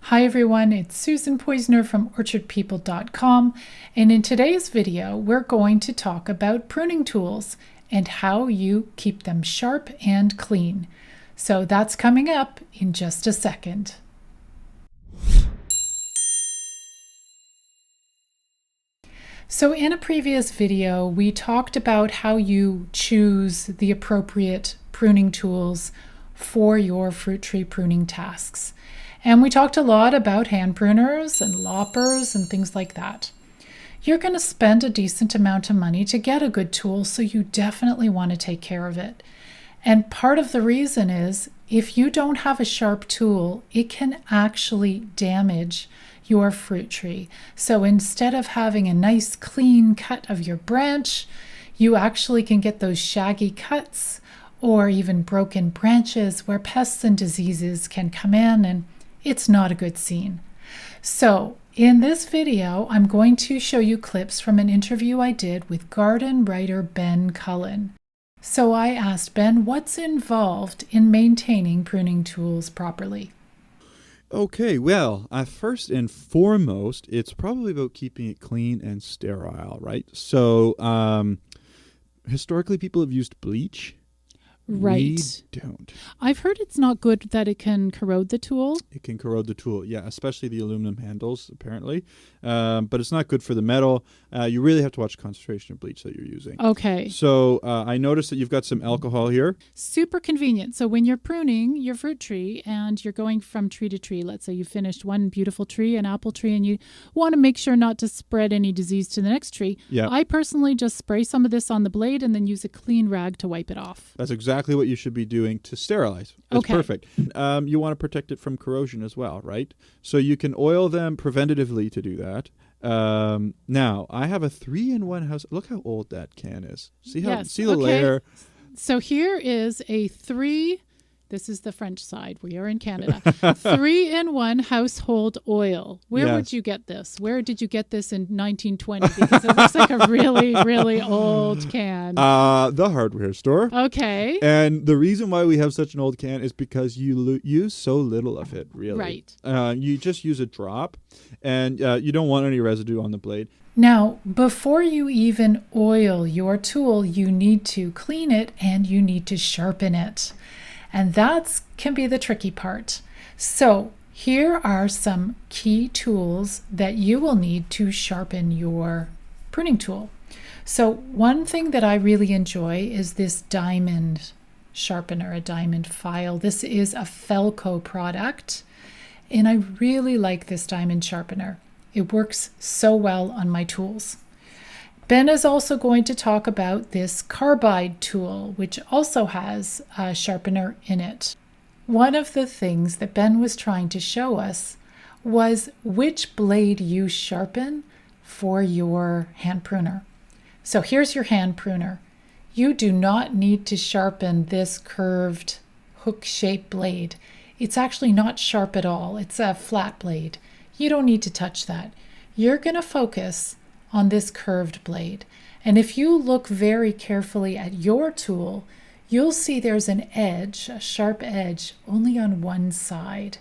Hi everyone, it's Susan Poizner from orchardpeople.com, and in today's video we're going to talk about pruning tools and how you keep them sharp and clean. So that's coming up in just a second. So in a previous video we talked about how you choose the appropriate pruning tools for your fruit tree pruning tasks. And we talked a lot about hand pruners and loppers and things like that. You're going to spend a decent amount of money to get a good tool, so you definitely want to take care of it. And part of the reason is if you don't have a sharp tool, it can actually damage your fruit tree. So instead of having a nice clean cut of your branch, you actually can get those shaggy cuts or even broken branches where pests and diseases can come in, and it's not a good scene. So in this video, I'm going to show you clips from an interview I did with garden writer Ben Cullen. So I asked Ben what's involved in maintaining pruning tools properly. Okay, well, first and foremost, it's probably about keeping it clean and sterile, right? So historically, people have used bleach. Right. We don't. I've heard it's not good that it can corrode the tool. It can corrode the tool, yeah, especially the aluminum handles, apparently. But it's not good for the metal. You really have to watch the concentration of bleach that you're using. Okay. So I noticed that you've got some alcohol here. Super convenient. So when you're pruning your fruit tree and you're going from tree to tree, let's say you finished one beautiful tree, an apple tree, and you want to make sure not to spread any disease to the next tree. Yeah. I personally just spray some of this on the blade and then use a clean rag to wipe it off. That's exactly what you should be doing to sterilize. It's okay. Perfect. You want to protect it from corrosion as well, right? So you can oil them preventatively to do that. Now, I have a 3-in-1 house. Look how old that can is. See how? Yes. See the layer? So here is a this is the French side. We are in Canada. 3-in-1 household oil. Where would you get this? Where did you get this in 1920? Because it looks like a really, really old can. The hardware store. Okay. And the reason why we have such an old can is because you use so little of it, really. Right. You just use a drop, and you don't want any residue on the blade. Now, before you even oil your tool, you need to clean it and you need to sharpen it. And that can be the tricky part. So here are some key tools that you will need to sharpen your pruning tool. So one thing that I really enjoy is this diamond sharpener, a diamond file. This is a Felco product, and I really like this diamond sharpener. It works so well on my tools. Ben is also going to talk about this Carbide tool, which also has a sharpener in it. One of the things that Ben was trying to show us was which blade you sharpen for your hand pruner. So here's your hand pruner. You do not need to sharpen this curved hook-shaped blade. It's actually not sharp at all. It's a flat blade. You don't need to touch that. You're going to focus on this curved blade. And if you look very carefully at your tool, you'll see there's an edge, a sharp edge, only on one side.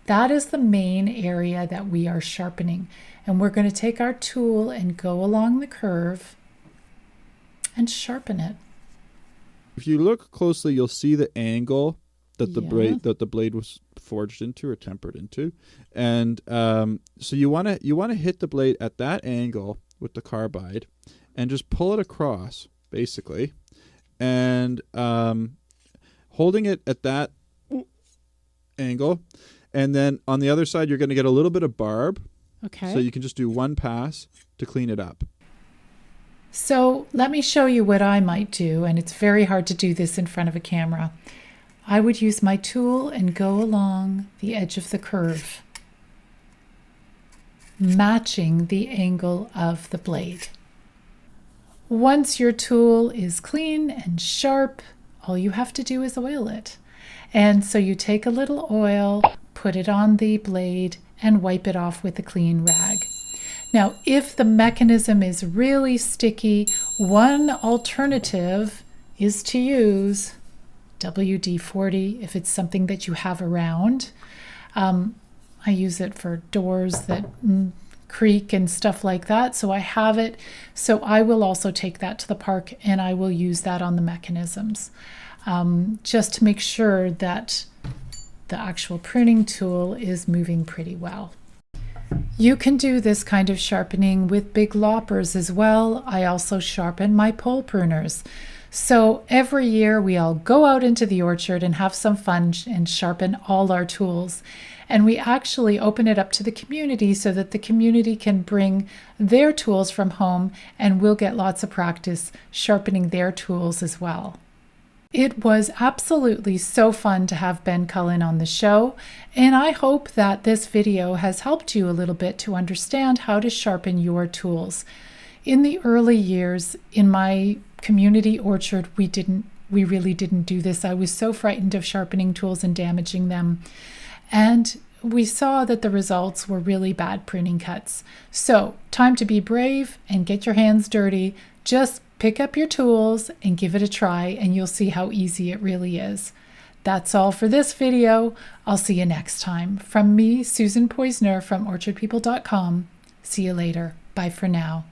That is the main area that we are sharpening. And we're going to take our tool and go along the curve and sharpen it. If you look closely, you'll see the angle that the blade was forged into or tempered into, and so you want to hit the blade at that angle with the carbide, and just pull it across basically, and holding it at that angle, and then on the other side you're going to get a little bit of barb. Okay. So you can just do one pass to clean it up. So let me show you what I might do, and it's very hard to do this in front of a camera. I would use my tool and go along the edge of the curve, matching the angle of the blade. Once your tool is clean and sharp, all you have to do is oil it. And so you take a little oil, put it on the blade, and wipe it off with a clean rag. Now, if the mechanism is really sticky, one alternative is to use WD-40 if it's something that you have around. I use it for doors that creak and stuff like that. So I have it. So I will also take that to the park and I will use that on the mechanisms, just to make sure that the actual pruning tool is moving pretty well. You can do this kind of sharpening with big loppers as well. I also sharpen my pole pruners. So every year we all go out into the orchard and have some fun and sharpen all our tools. And we actually open it up to the community so that the community can bring their tools from home and we'll get lots of practice sharpening their tools as well. It was absolutely so fun to have Ben Cullen on the show, and I hope that this video has helped you a little bit to understand how to sharpen your tools. In the early years in my community orchard, we really didn't do this. I was so frightened of sharpening tools and damaging them. And we saw that the results were really bad pruning cuts. So, time to be brave and get your hands dirty. Just pick up your tools and give it a try, and you'll see how easy it really is. That's all for this video. I'll see you next time. From me, Susan Poizner from orchardpeople.com. See you later. Bye for now.